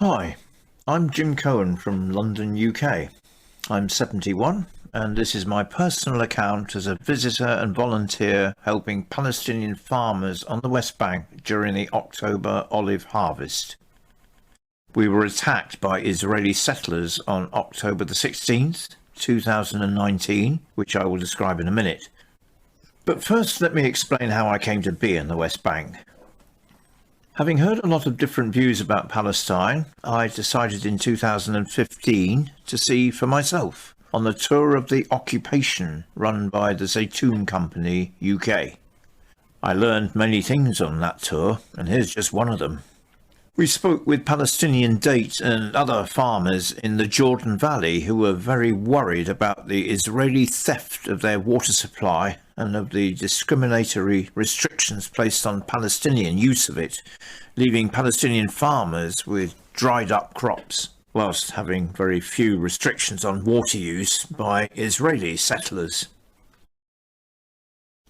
Hi, I'm Jim Cohen from London, UK. I'm 71 and this is my personal account as a visitor and volunteer helping Palestinian farmers on the West Bank during the October olive harvest. We were attacked by Israeli settlers on October the 16th, 2019, which I will describe in a minute. But first let me explain how I came to be in the West Bank. Having heard a lot of different views about Palestine, I decided in 2015 to see for myself on the tour of the occupation run by the Zaytoun Company UK. I learned many things on that tour, and here's just one of them. We spoke with Palestinian date and other farmers in the Jordan Valley who were very worried about the Israeli theft of their water supply and of the discriminatory restrictions placed on Palestinian use of it, leaving Palestinian farmers with dried up crops, whilst having very few restrictions on water use by Israeli settlers.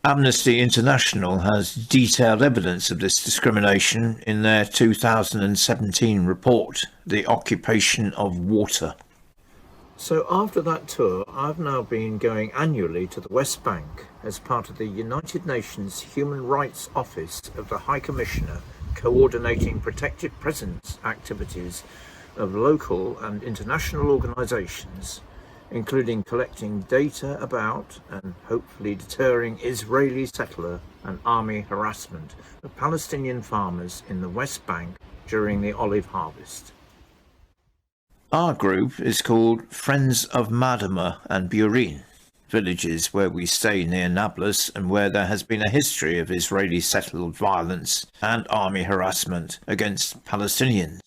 Amnesty International has detailed evidence of this discrimination in their 2017 report, The Occupation of Water. So after that tour, I've now been going annually to the West Bank as part of the United Nations Human Rights Office of the High Commissioner, coordinating protected presence activities of local and international organisations, including collecting data about and hopefully deterring Israeli settler and army harassment of Palestinian farmers in the West Bank during the olive harvest. Our group is called Friends of Madama and Burin, villages where we stay near Nablus and where there has been a history of Israeli settled violence and army harassment against Palestinians.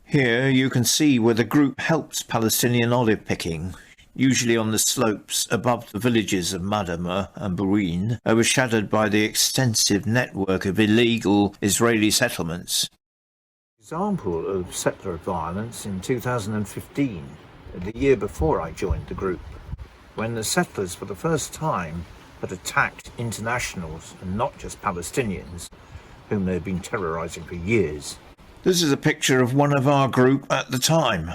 Here you can see where the group helps Palestinian olive picking, usually on the slopes above the villages of Madama and Burin, overshadowed by the extensive network of illegal Israeli settlements. Example of settler violence in 2015, the year before I joined the group, when the settlers for the first time had attacked internationals and not just Palestinians, whom they had been terrorising for years. This is a picture of one of our group at the time.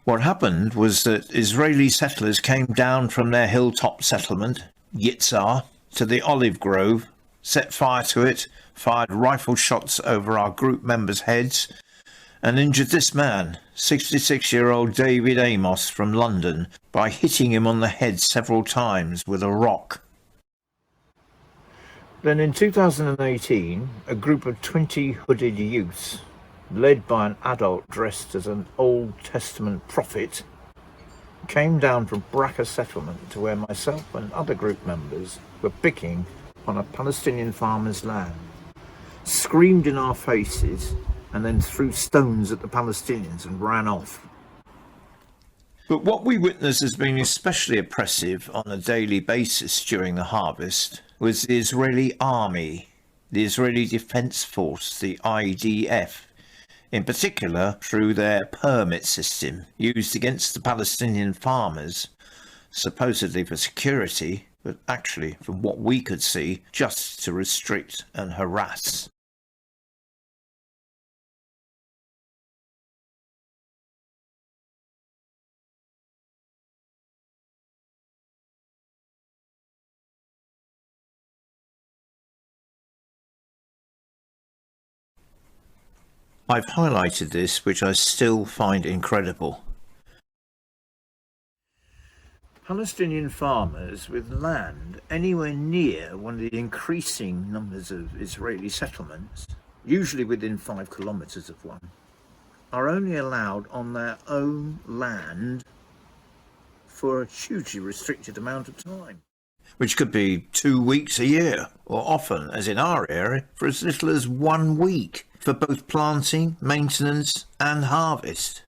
What happened was that Israeli settlers came down from their hilltop settlement, Yizhar, to the olive grove, set fire to it, fired rifle shots over our group members' heads, and injured this man, 66-year-old David Amos from London, by hitting him on the head several times with a rock. Then in 2018, a group of 20 hooded youths, led by an adult dressed as an Old Testament prophet, came down from Braca settlement to where myself and other group members were picking on a Palestinian farmer's land, screamed in our faces and then threw stones at the Palestinians and ran off. But what we witnessed as being especially oppressive on a daily basis during the harvest was the Israeli army, the Israeli Defence Force, the IDF, in particular through their permit system used against the Palestinian farmers, supposedly for security, but actually, from what we could see, just to restrict and harass. I've highlighted this, which I still find incredible. Palestinian farmers with land anywhere near one of the increasing numbers of Israeli settlements, usually within 5 kilometres of one, are only allowed on their own land for a hugely restricted amount of time, which could be 2 weeks a year, or often, as in our area, for as little as 1 week, for both planting, maintenance and harvest.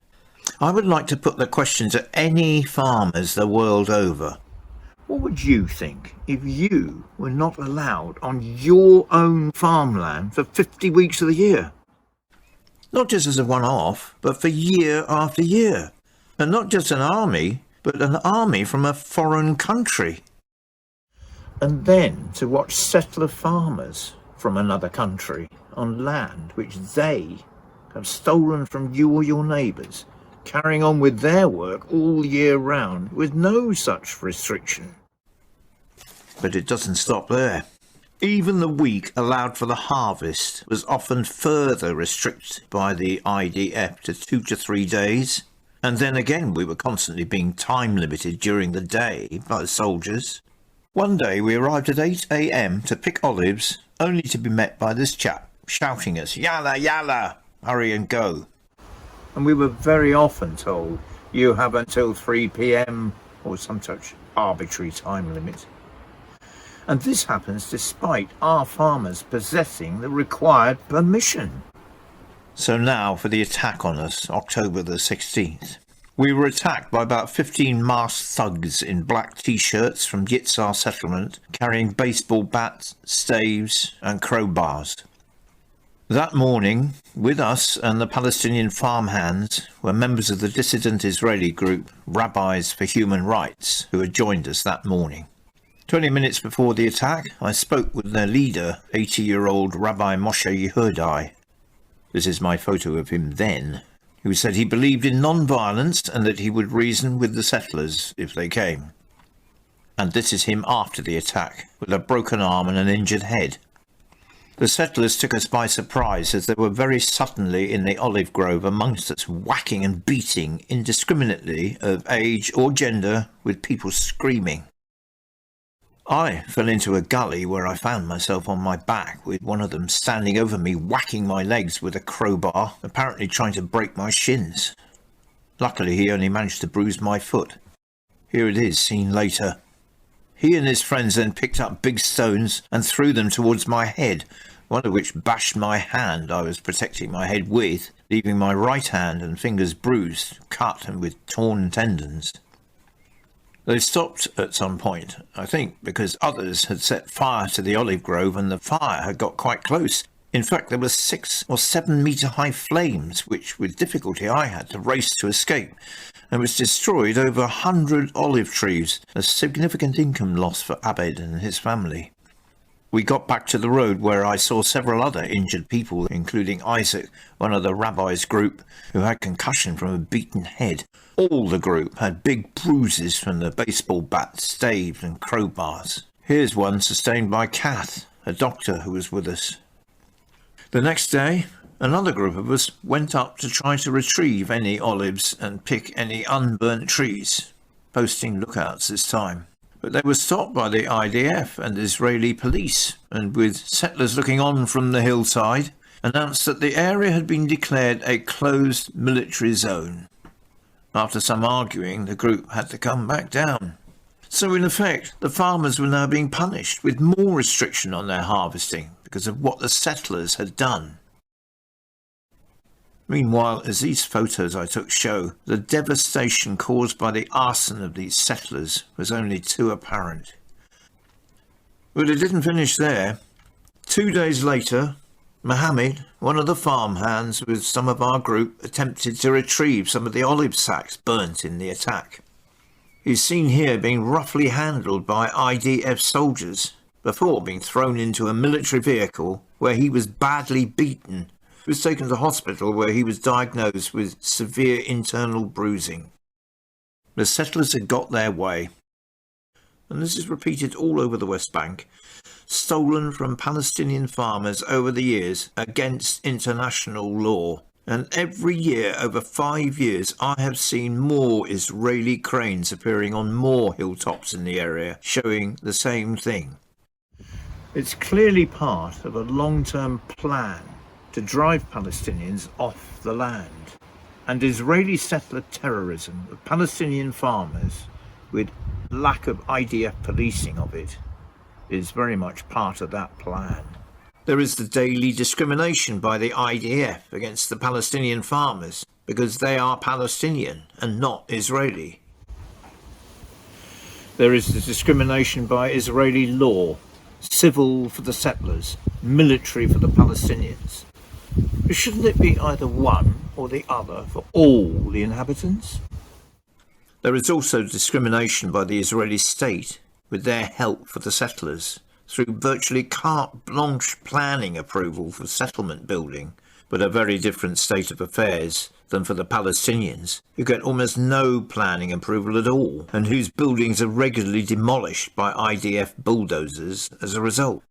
I would like to put the question to any farmers the world over. What would you think if you were not allowed on your own farmland for 50 weeks of the year? Not just as a one-off, but for year after year. And not just an army, but an army from a foreign country. And then to watch settler farmers from another country on land which they have stolen from you or your neighbours, carrying on with their work all year round with no such restriction. But it doesn't stop there. Even the week allowed for the harvest was often further restricted by the IDF to 2 to 3 days. And then again we were constantly being time limited during the day by the soldiers. One day we arrived at 8 AM to pick olives, only to be met by this chap shouting us, "Yalla, yalla, hurry and go." And we were very often told, "You have until 3 PM, or some such arbitrary time limit. And this happens despite our farmers possessing the required permission. So now for the attack on us, October the 16th. We were attacked by about 15 masked thugs in black t-shirts from Yizhar settlement, carrying baseball bats, staves and crowbars. That morning, with us and the Palestinian farmhands, were members of the dissident Israeli group, Rabbis for Human Rights, who had joined us that morning. 20 minutes before the attack, I spoke with their leader, 80-year-old Rabbi Moshe Yehuda. This is my photo of him then, who said he believed in non-violence and that he would reason with the settlers if they came. And this is him after the attack, with a broken arm and an injured head. The settlers took us by surprise as they were very suddenly in the olive grove amongst us, whacking and beating indiscriminately of age or gender, with people screaming. I fell into a gully where I found myself on my back, with one of them standing over me, whacking my legs with a crowbar, apparently trying to break my shins. Luckily he only managed to bruise my foot. Here it is, seen later. He and his friends then picked up big stones and threw them towards my head, one of which bashed my hand I was protecting my head with, leaving my right hand and fingers bruised, cut and with torn tendons. They stopped at some point, I think because others had set fire to the olive grove and the fire had got quite close. In fact, there were 6 or 7 metre high flames, which with difficulty I had to race to escape, and which destroyed over 100 olive trees, a significant income loss for Abed and his family. We got back to the road where I saw several other injured people, including Isaac, one of the rabbi's group, who had concussion from a beaten head. All the group had big bruises from the baseball bats, staves and crowbars. Here's one sustained by Kath, a doctor who was with us. The next day, another group of us went up to try to retrieve any olives and pick any unburnt trees, posting lookouts this time. But they were stopped by the IDF and Israeli police, and with settlers looking on from the hillside, announced that the area had been declared a closed military zone. After some arguing, the group had to come back down. So in effect, the farmers were now being punished with more restriction on their harvesting because of what the settlers had done. Meanwhile, as these photos I took show, the devastation caused by the arson of these settlers was only too apparent. But it didn't finish there. 2 days later, Mohammed, one of the farmhands with some of our group, attempted to retrieve some of the olive sacks burnt in the attack. He's seen here being roughly handled by IDF soldiers before being thrown into a military vehicle where he was badly beaten. He was taken to hospital where he was diagnosed with severe internal bruising. The settlers had got their way, and this is repeated all over the West Bank, stolen from Palestinian farmers over the years against international law. And every year, over 5 years, I have seen more Israeli cranes appearing on more hilltops in the area, showing the same thing. It's clearly part of a long-term plan to drive Palestinians off the land, and Israeli settler terrorism of Palestinian farmers, with lack of IDF policing of it, is very much part of that plan. There is the daily discrimination by the IDF against the Palestinian farmers because they are Palestinian and not Israeli. There is the discrimination by Israeli law, civil for the settlers, military for the Palestinians. Shouldn't it be either one or the other for all the inhabitants? There is also discrimination by the Israeli state with their help for the settlers through virtually carte blanche planning approval for settlement building, but a very different state of affairs than for the Palestinians, who get almost no planning approval at all, and whose buildings are regularly demolished by IDF bulldozers as a result.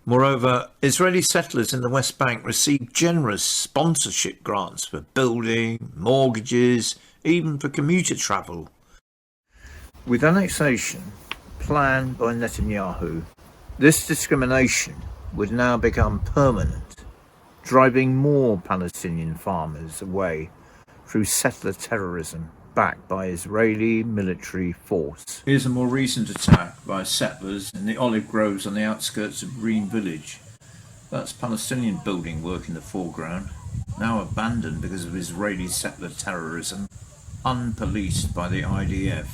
Moreover, Israeli settlers in the West Bank receive generous sponsorship grants for building, mortgages, even for commuter travel. With annexation planned by Netanyahu, this discrimination would now become permanent, driving more Palestinian farmers away through settler terrorism backed by Israeli military force. Here's a more recent attack by settlers in the olive groves on the outskirts of Green Village. That's Palestinian building work in the foreground, now abandoned because of Israeli settler terrorism, unpoliced by the IDF.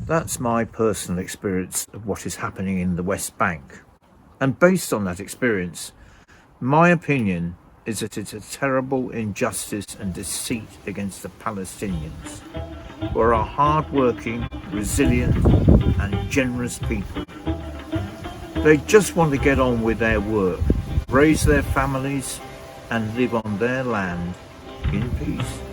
That's my personal experience of what is happening in the West Bank. And based on that experience, my opinion is that it's a terrible injustice and deceit against the Palestinians, who are a hard-working, resilient and generous people. They just want to get on with their work, raise their families and live on their land in peace.